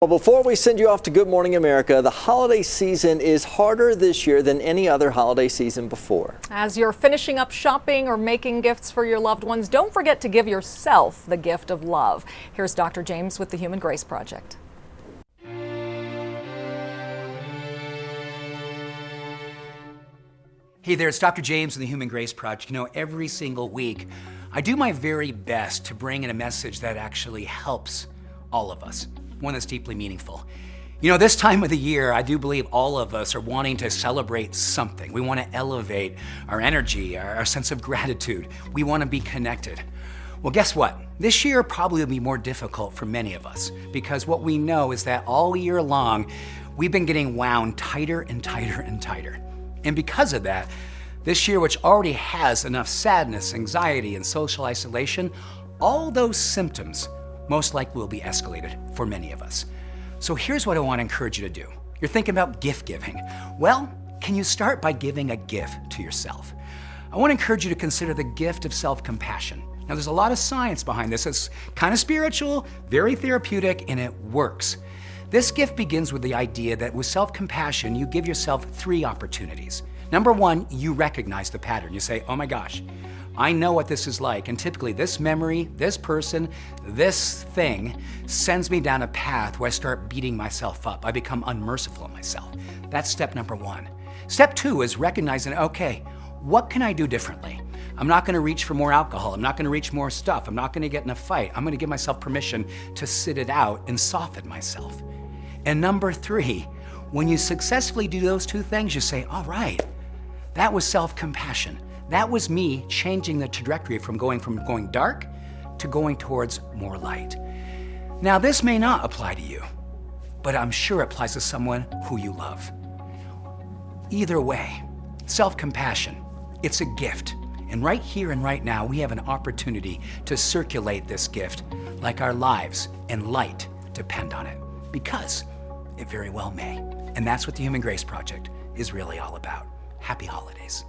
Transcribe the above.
Well, before we send you off to Good Morning America, the holiday season is harder this year than any other holiday season before. As you're finishing up shopping or making gifts for your loved ones, don't forget to give yourself the gift of love. Here's Dr. James with the Human Grace Project. Hey there, it's Dr. James with the Human Grace Project. You know, every single week, I do my very best to bring in a message that actually helps all of us, one that's deeply meaningful. You know, this time of the year, I do believe all of us are wanting to celebrate something. We want to elevate our energy, our sense of gratitude. We want to be connected. Well, guess what? This year probably will be more difficult for many of us because what we know is that all year long, we've been getting wound tighter and tighter and tighter. And because of that, this year, which already has enough sadness, anxiety, and social isolation, all those symptoms most likely will be escalated for many of us. So here's what I want to encourage you to do. You're thinking about gift giving. Well, can you start by giving a gift to yourself? I want to encourage you to consider the gift of self-compassion. Now, there's a lot of science behind this. It's kind of spiritual, very therapeutic, and it works. This gift begins with the idea that with self-compassion, you give yourself 3 opportunities. Number 1, you recognize the pattern. You say, oh my gosh, I know what this is like, and typically this memory, this person, this thing sends me down a path where I start beating myself up. I become unmerciful on myself. That's step number 1. Step 2 is recognizing, okay, what can I do differently? I'm not gonna reach for more alcohol. I'm not gonna reach more stuff. I'm not gonna get in a fight. I'm gonna give myself permission to sit it out and soften myself. And number 3, when you successfully do those 2 things, you say, all right, that was self-compassion. That was me changing the trajectory from going dark to going towards more light. Now, this may not apply to you, but I'm sure it applies to someone who you love. Either way, self-compassion, it's a gift. And right here and right now, we have an opportunity to circulate this gift like our lives and light depend on it, because it very well may. And that's what the Human Grace Project is really all about. Happy holidays.